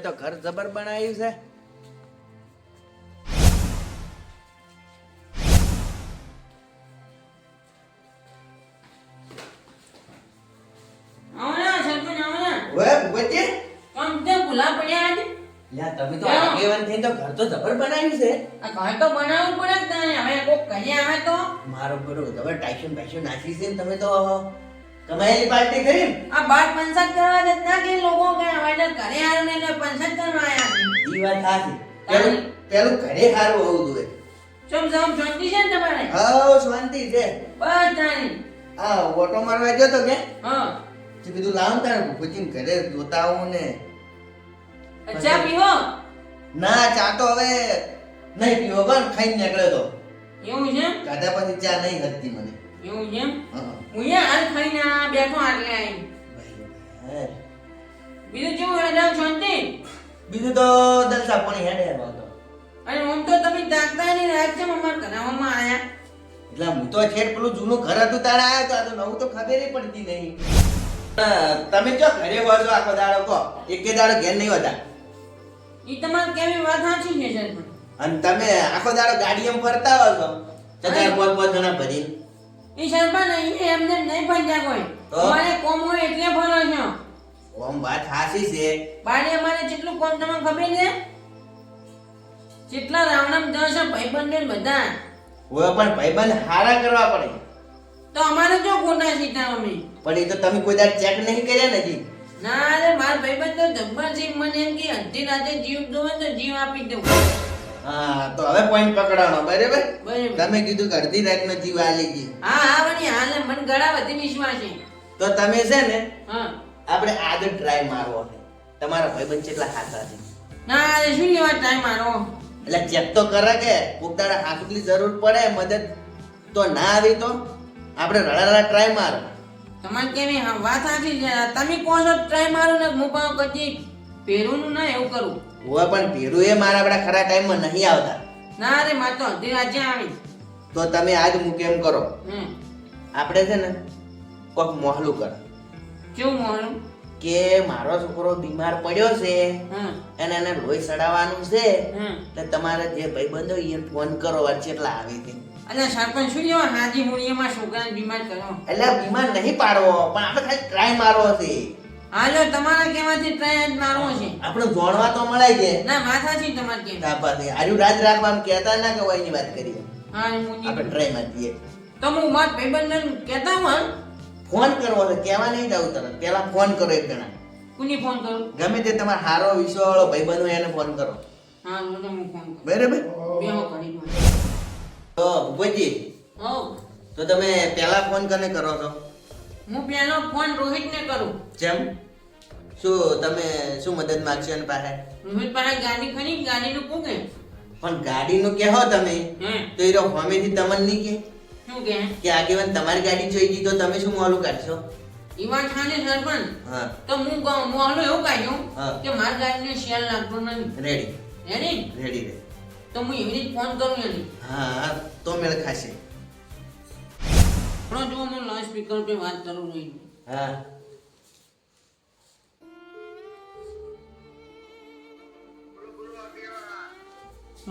તો ઘર જબર બનાવ્યું છે. તમે તો આગેવાન થઈને તો ઘર તો જબર બનાવ્યું છે. ઘર તો બનાવવું પડે જ ને. હવે કોક કરી આવે તો મારો બરો જબર ટાઈશન પાઈશન નાખી છે ને તમે તો કમાયેલી પાર્ટી કરી ને. આ બાર પંચાયત કરવા જ ના કે લોકો કે હવે તો ઘરે આવ્યો ને એટલે પંચાયત કરવા આવ્યા. ઈ વાત સાચી. પેલું ઘરે સારું હોવું જોઈએ. ચમ શાંતિ છે ને તમારે? હા શાંતિ છે બસ તારી. આ ઓટો મારવા ગયો તો કે હા તે કીધું લાવ તારે ભૂપતજીને ઘરે જોતા આવું ને. ચા પીવો? ના ચા તો હવે નહીં પીવો પણ ખાઈને નીકળ્યો તો. એવું છે? કાઢા પછી ચા નહીં હતી મને. એવું છે? હા હું યાર હાલ ખાઈને આ બેઠો આટલે આવી. હે. બીજું કેવું હેડે શાંતિ? બીજું તો દલસા પાણી હેડે તો. અને આમ તો તમે તાકતા નહીં રાત છે અમાર કરાવવામાં આયા. એટલે હું તો છેડ પેલું જૂનું ઘર હતું તારે આવ્યો તો આ તો નવું તો ખબર પડતી નહીં. તમે જો ઘરે વળો આખો દાડો કહો એકે દાડો ઘેર નહીં હોતા. ઈ તમારે કેવી વાત સાચી છે સર. અને તમે આખો દાડો ગાડીએમ ફરતા હો છો ચાર પાંચ જણા ભરી. ઈ સરપંચ અહીં એમને નહીં પંજા કોઈ. તો? અમારે કોમ હોય એટલે ફરો છો. ઓમ વાત હાસી છે. બારે અમારે કેટલું કોમ તમને ખબર છે? કેટલા રાવણામ દસ ભાઈબંધ ને બધા. હવે પણ ભાઈબંધ હારા કરવા પડે. તો અમારે જો ખોટા સીતા અમે. પણ એ તો તમે કોઈ દાડ ચેક નહીં કર્યા નથી. ના રે માર ભાઈબંધ તો જબ્બર છે. મને એમ કે અડધી રાતે જીવ દોવે તો જીવ આપી દઉં. હા તો હવે પોઈન્ટ પકડાણો બરાબર. બરાબર. તમે કીધું કે અડધી રાતનો જીવ આલી ગઈ. હા હા વળી હાલે મને ઘણા બધી વિશ્વાસ છે. તો તમે છે ને હા આપણે આજ ટ્રાય મારવો છે. તમારા ભાઈબંધ કેટલા હાથા છે ના રે શું લેવા ટાઈમ મારો. એટલે ચેક તો કરે કે કોક દાડે હાથની જરૂર પડે મદદ તો ના આવી તો આપણે રડારા ટ્રાય મારો. તમારે કેવી વાત સાચી છે. તમે કહો છો ટ્રાય મારું ને હું પણ કદી પહેરું ના એવું કરું. હોય પણ ભેરું એ મારા આપણા ખરા ટાઈમમાં નહીં આવતા. ના રે માર તો અડધી રાતે આવી. તો તમે આજ હું કેમ કરો હમ આપણે છે ને કોક મોહલું કરો કેવું મારું? કે મારો છોકરો બીમાર પડ્યો છે હમ અને એને લોહી ચડાવવાનું છે હમ એટલે તમારા જે ભાઈબંધો એને ફોન કરો કેટલા આવે છે. અલ્યા સરપંચ શું લેવા હાજી મુડીએમાં છોકરાને બીમાર કરો. એટલે બીમાર નહીં પાડવો પણ આપણે ખાલી ટ્રાય મારવો છે. હાલો તમારા કહેવાથી ટ્રાય જ મારવો છે. આપણે જોણવા તો મળે છે. ના માથા છે તમારે કેમ? તાપાથી આર્યું રાજ રાખવાનું કહેતા ના કે વયની વાત કરીએ. હા મુડી આપણે ટ્રાય મારીએ. તો હું માર ભાઈબંધને કહેતા હું હા? ફોન કરવો છે કહેવા નહીં જાવ તરત પહેલા ફોન કરો એક જણા. કોની ફોન કરું? ગમે તે તમારો હારો વિશ્વાવાળો ભાઈબંધ હોય એને ફોન કરો હા હું ફોન કરું. બરાબર. બેહો કરી દો. તો ભૂપતજી હો તો તમે પહેલા ફોન કોને કરો છો? હું પહેલો ફોન રોહિતને કરું. જેમ શું તમે શું મદદ માંગશો એની પાસે? રોહિત પાસે ગાડી ખરી ગાડીનું પૂગે. પણ ગાડીનું કહો તમે હે તો એ હોમેથી તમને નહીં કે શું કે? કે આગેવાન તમારી ગાડી જોઈ ગઈ તો તમે શું મોલું કાઢશો? ઈ વાત ખાલી સરપંચ. હા તો હું મોહલો એવું કાઢ્યું હા. કે મારી ગાડીને શેલ લાગતો નહીં. Ready ready? રેડી રે. તો હું એવી રીતે ફોન કરું એની. હા તો મેળ ખાશે. પણ જો હું લાઉડ સ્પીકર પર વાત કરું રોહિત. હા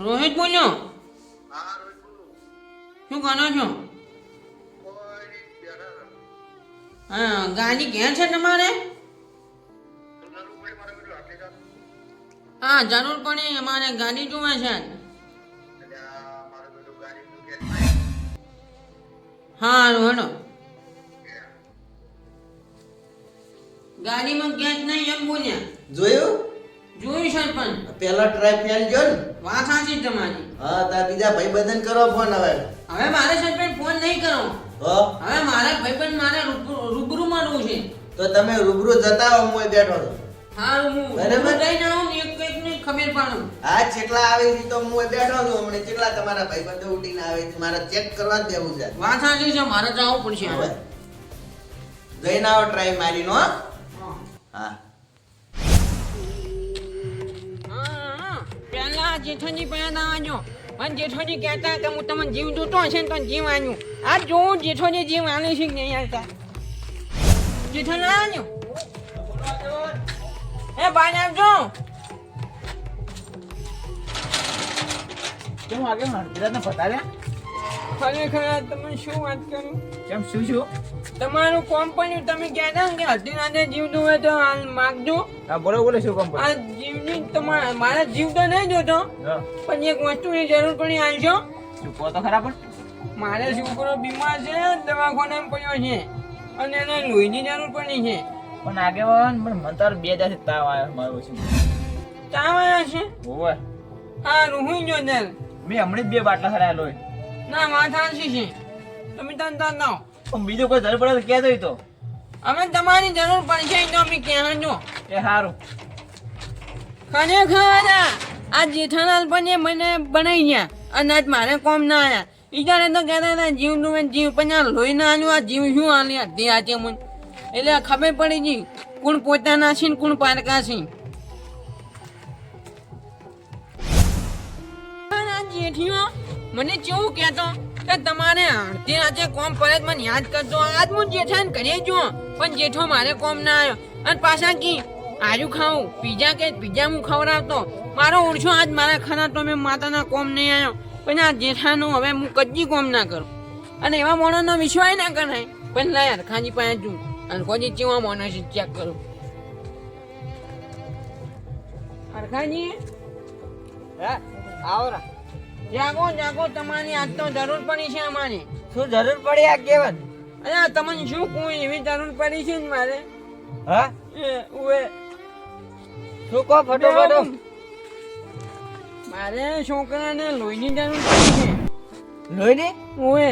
રોહિત બોલ્યો. શું કરો છો? હા ગાડી ક્યાં છે તમારે? હા જરૂર પડે અમારે ગાડી જોવે છે. હા હેડો. ગાડીમાં ગેસ નહીં એમ બોલ્યા. જોયું જોયું સરપંચ. પહેલો ટ્રાય ફેલ ગયો ને. વાત સાચી તમારી. હા તા બીજા ભાઈબંધન કરો ફોન હવે. હવે મારે સરપંચ ફોન નહીં કરો. હો હવે મારા ભાઈબંધ મારે રૂબરૂ મળવું છે. તો તમે રૂબરૂ જતા હો હું બેઠો છું. હા હું બરાબર. લઈને આવું ને એક એક ને ખબર પાડું. આ ચેટલા આવે છે તો હું બેઠો છું હમણાં ચેટલા તમારા ભાઈબંધો ઉઠીને આવે છે મારે ચેક કરવા જ દેવું છે. વાત સાચી છે મારે જવું પડશે હવે હવે. જઈને આવો ટ્રાય મારીનો હો. હા. હા પહેલા જેઠાજી પહેલા આવજો પણ જેઠાજી કહેતા કે હું તમને જીવ જોતો હશે ને તો જીવ આવ્યું. આ જો જેઠાજી જીવ આને છે કે નહીં આવતા. જેઠાજી આવ્યો એ બાય આવજો. કેમ આગે હળદીરાજને બતાવ્યા? ખરેખર આ તમે શું વાત કરું? કેમ શું? તમારું કોમ પણ તમે કહેતા ને કે હલ્દીરાજે જીવ દોવે તો હાલ માગજો. હા બોલો શું કામ આ જીવની તમારા મારા જીવ તો નહીં જોતો, હા પણ એક વસ્તુની જરૂર પડી આલજો. શું કહો તો ખરા પણ મારે છોકરો બીમાર છે, દવાખાનામાં પડ્યો છે અને એને લોહીની જરૂર પડી છે. પણ આગેવાન પણ મને તાર 2 દાથી તાવ આવ્યો મારો છે. તાવ આવ્યો છે? ઓવે હા રૂહી જો દર. મેં હમણાં જ 2 બાટલા ખરાયા લોહી. ના વાત સાચી છે, તમે તાર નાઓ. પણ બીજો કોઈ જરૂર પડે તો કહેતો ઈ તો. અમે તમારી જરૂર પડશે તો અમે કહેજો. એ સારું. ખરેખર આ જેઠાલાલ પણ મને બનાવી ગયા અને આજ મારે કોમ ના આયા. ઈજાને તો કહેતા હતા જીવ નું જીવ, પણ આ લોહી ના આલ્યું, આ જીવ શું આલી અડધી આજે મને. એટલે ખબર પડી ગઈ કોણ પોતાના છે ને કોણ પારકા છે. આ જેઠીઓ મને કેવું કહેતો કે તમારે અડધી રાતે કોમ પડે તો મને યાદ કરજો. આજ હું જેઠાને ઘરે જો પણ જેઠો મારે કોમ ના આવ્યો અને પાછા કી આજુ ખાવું પીઝા હું ખવડાવતો. મારો ઓળશો આજ મારા ખાના તો મેં માતાના કોમ નહીં આવ્યો, પણ આ જેઠાનું હવે હું કદી કોમ ના કરું. અને એવા મોણસનો વિશ્વાસ ના કરાય. પણ લાય હરખાજી પાસે જઉં અને કોઈ કેવા મોણસ ચેક કરું. હરખાજી હે આવરા. જાગો તમારી આજ તો જરૂર પડી છે અમારે. શું જરૂર પડી આગેવાન? અરે તમને શું કોઈ એવી જરૂર પડી છે ને મારે. હા ઉવે શું કહો ફટોફટ? મારે છોકરાને લોહીની જરૂર પડી છે. લોહીની? ઉવે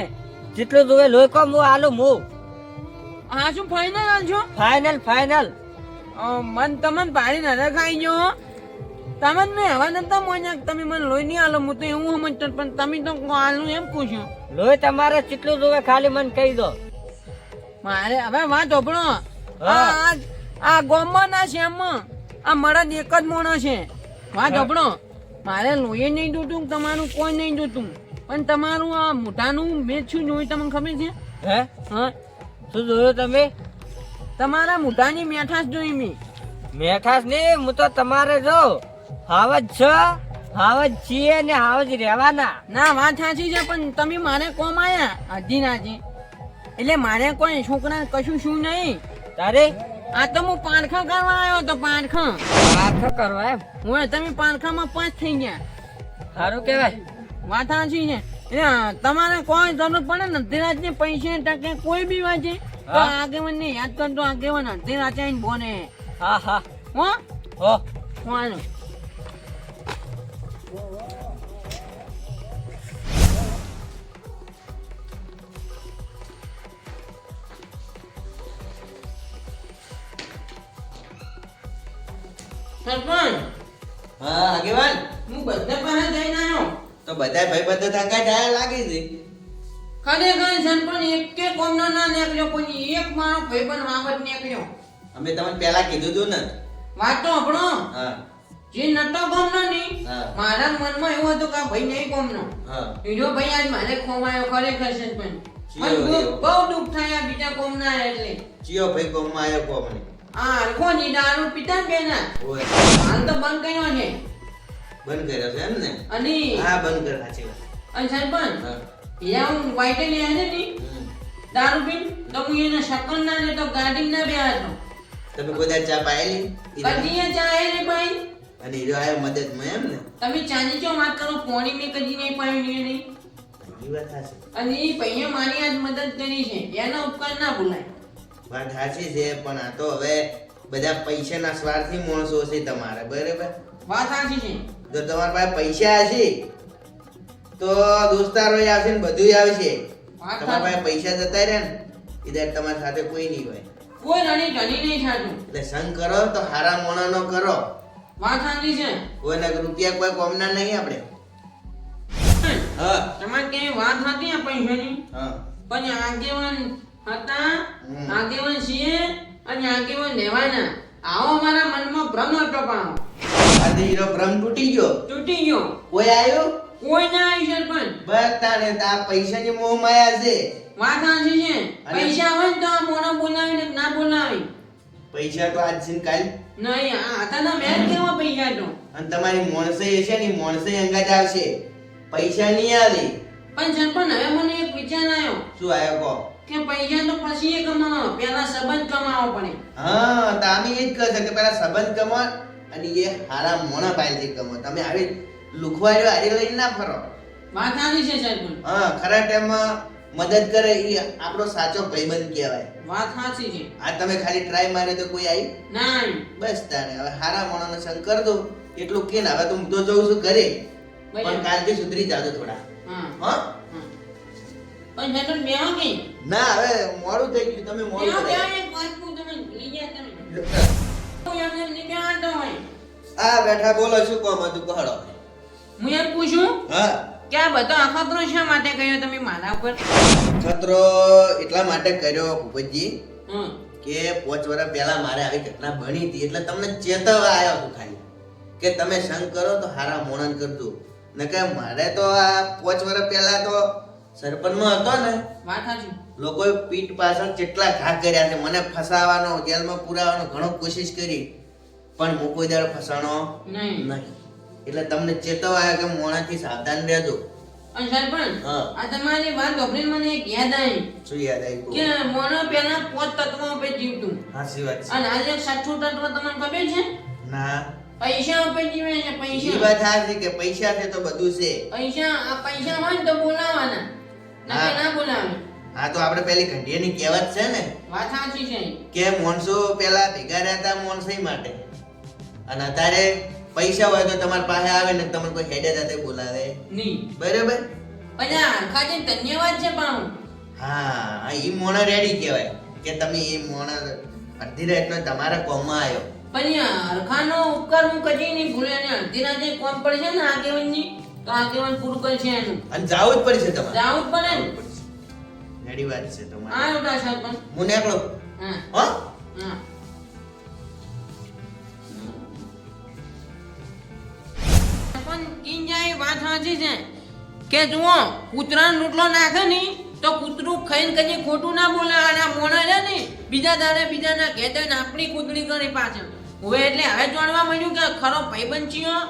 જેટલું જોવે લોહી કોમ હું આલું હું. હા શું ફાઈનલ આલશો? ફાઇનલ. મન તમને ભારી નજર ખાઈ ગયો. તમે મેં હવા નતા મોન્યા તમે મને લોહી નહીં આલો. હું તો એવું સમજતો પણ તમે તો આલું એમ પૂછ્યું. લોહી તમારે જેટલું જોવે ખાલી મને કહી દો. મારે હવે વાત હોભળો. આ ગોમમાં ના શ્યામમાં આ મળદ એક જ મોણો છે. વાત હોભળો. મારે લોહી નહીં જોતું, તમારું કોઈ નહીં જોતું, પણ તમારું આ મોઢાનું મેં શું જોયું તમને ખબર છે? હે હા શું જોયું તમે? તમારા મોઢાની મેઠાશ જોઈ મેં. મેઠાસ ને હું તો તમારે જો હાવજ છે, હાવજ છીએ ને હાવજ રહેવાના. ના વાત સાચી છે, પણ તમે મારે કોમ આયા અડધી રાતે એટલે મારે કોઈ છોકરા કશું શું નહીં. તારે આ તો હું પારખા કરવા આવ્યો તો પારખા કરવા એમ? હું તમે પારખામાં 5 થઈ ગયા. સારું કેવાય. વાત સાચી છે. તમારે કોઈ જરૂર પડે ને અડધી રાતે પૈસે ટકે કોઈ બી વાંચે તો આગેવાન ને યાદ કરજો. આગેવાન અડધી રાતે આવીને બોને. હા હો હો વાંચો. સરપંચ હા આગેવાન, હું બધા પાસે જઈને આવ્યો. તો બધા ભાઈબંધો થંગા જાય લાગે છે. ખરેખર સરપંચ એકે કોમનો ના નીકળ્યો, કોઈ એક મારો ભાઈબંધ વાવત નીકળ્યો. અમે તમને પહેલા કીધું તું ને. વાત તો આપણો હા જે નતો કોમનો નહીં, હા. મારા મનમાં એવું હતું કે આ ભાઈ નહીં કોમનો. હા બીજો ભાઈ આજ મારે ખોવાયો. ખરેખર સરપંચ જીઓ, મને જીઓ. બહુ દુઃખ થાય આ બીજા કોમના એટલે. ચિયો ભાઈ કોમમાં આવ્યો કોમને. આ હરખો ની દારૂ પીતા ને બેના ઓય હાલ તો બંધ કર્યો છે. બંધ કર્યો છે એમ ને? અને હા બંધ કર, સાચી વાત. અને સરપંચ હા. હીરા હું વાઈટે લે ને ની હમ. દારૂ પીન તો હું એને શકન ના ને તો ગાડી ના બેહાર તો તમે કોઈ દાડો ચા પાયેલી? કદી ચાહે ને ભાઈ અને હીરો આવ્યો મદદમાં એમ ને? તમે ચાંદી ચો વાત કરો. પોણી મેં કદી નહીં પાયું ને નહીં. એ વાત સાચી. અને એ ભાઈએ મારી આજ મદદ કરી છે, એનો ઉપકાર ના ભૂલાય. વાત સાચી છે, પણ આ તો હવે બધા પૈસાના સ્વાર્થી માણસો છે તમારે, બરાબર? વાત સાચી છે. જો તમારા પાસે પૈસા હશે તો દોસ્તારો આવશે ને બધું આવશે. વાત તમારા પાસે સાચી. પૈસા જતા રહે ને ઇધર તમારી સાથે કોઈ નહીં હોય. કોઈ રણી ઢણી નહીં થાતું. એટલે સંગ કરો તો હારા મોણાનો કરો. વાત સાચી છે. કોઈના રૂપિયા કોઈ કોમના નહીં આપણે. હા તમારે કઈ વાત હતી આ પૈસાની, હા પણ આગેવાન હતા, હમ. આગેવાન છીએ અને આગેવાન લેવાના. આવો મારા મનમાં ભ્રમ હતો, પણ આજે હીરો ભ્રમ તૂટી ગયો. તૂટી ગયો. કોઈ આવ્યો? કોઈ ના આવી સરપંચ. બસ તારે આ પૈસાની મોહ માયા છે. વાત સાચી છે. અને- પૈસા હોય ને તો આ મોણો બોલાવીને ના બોલાવી પૈસા તો આજ છે ને કાલ. નહીં. આ હતા તો મેં કેવા પૈસા તો અને તમારી મોણસે છે ને મોણસે અંગાજ આવશે. પૈસા નહીં આલી. પણ સરપંચ હવે મને એક વિચાર આવ્યો શું આયો કહો? કે પૈસા તો પછી એ કમાવો, પેલા સંબંધ કમાવો પડે. હા, તો અમે એ જ કહે છે કે પેલા સંબંધ કમો અને એ હારા મોણા પાલથી કમો. તમે આવી લુખવાડીઓ હારી લઈને ના ફરો. વાત સાચી છે સરપંચ, હા, ખરા ટાઈમમાં મદદ કરે એ આપણો સાચો ભાઈબંધ કહેવાય. વાત સાચી છે. આ તમે ખાલી ટ્રાય મારે તો કોઈ આવી? ના બસ તાને હવે હારા મોણાનો સંગ કર દો એટલું કે ને હવે તો હું તો જઉં છું ઘરે, પણ કાલથી સુધરી જાજો થોડા. હા હા, પણ સરપંચ બેહો કે ના હવે મોડું થઈ ગયું, તમે મોડું બેહો કરાય. બેહો, એક વાત કહું તમને ભૂલી ગયા તમે. કોઈ એમને એમને બેહાડતો હોય. આ બેઠા બોલો શું કોમ હતું કહો. હું એમ પૂછું હા, કે આ બધો અખતરો શા માટે કર્યો તમે મારા ઉપર? ખતરો એટલા માટે કર્યો ભૂપતજી હમ કે 5 વર્ષ પહેલા મારે આવી ઘટના બની હતી એટલે તમને ચેતવવા આવ્યો છું ખાલી કે તમે સંગ કરો તો હારા મોણન કરજો. ને કે મારે તો આ 5 વર્ષ પહેલા તો સરપંચમાં હતો ને, વાત સાચી. લોકોએ પીઠ પાછળ કેટલા ઘા કર્યા છે, મને ફસાવાનો, જેલમાં પુરાવાનો ઘણો કોશિશ કરી, પણ હું કોઈ દાડો ફસાણો નહીં. નહીં. એટલે તમને ચેતવવા આવ્યો કે મોણાથી સાવધાન રહેજો. અને સરપંચ હા. આ તમારી વાત સાંભળીને મને એક યાદ આવી શું યાદ આવ્યું? કે મોનો પેલા 5 તત્વો ઉપર જીવતું હાચી વાત છે. અને આજે 6 તત્વ તમને ખબર છે? ના, પૈસા ઉપર જીવે છે. એ પૈસા વાત સાચી કે પૈસા છે તો બધું છે. પૈસા આ પૈસા હોય ને તો બોલાવાના, ના હા. ના બોલાવે. હા, તો આપણે પેલી ઘંટિયાની કહેવત છે ને વાત સાચી છે. કે માણસો પેલા ભેગા રહેતા માણસઈ માટે, અને અત્યારે પૈસા હોય તો તમારી પાસે આવે ને તમને કોઈ હેડે જાતે બોલાવે નહીં બરાબર. પછી આખાજી ધન્યવાદ છે પાઉં. હા, ઈ મોણા રેડી કહેવાય કે તમે એ મોણા અડધી રાતનો તમારા કોમમાં આવ્યો. પણ હરખાનો ઉપકાર હું કદી નહીં ભૂલે ને અડધી રાતે કોમ પડશે ને આગેવાનની તો આગેવાન પૂરું કરશે એનું. અને જાવું જ પડશે તમારે. જાવું જ પડે ને. રેડી વાત છે તમારી. આ ઉઠા સરપંચ. હું નીકળો. હા હો? હા. પણ કિંજાઈ વાત સાચી છે કે જુઓ કૂતરાનો રોટલો નાખે ને તો કૂતરું ખાઈને કદી ખોટું ના બોલે. અને આ મોણા છે ને બીજા દાડે બીજાના ઘેર જઈને આપણી કૂતરી કરી પાછળ. હવે એટલે હવે જાણવા મળ્યું કે ખરો ભાઈબંધ ચિયો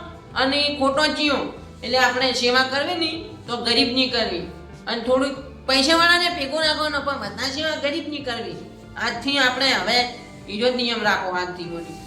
અને ખોટો ચિયો. એટલે આપણે સેવા કરવી ને તો ગરીબની કરવી, અને થોડુંક પૈસાવાળાને ભેગો રાખવાનો, પણ બધા સેવા ગરીબની કરવી. આજથી આપણે હવે બીજો જ નિયમ રાખો આજથી બોલી.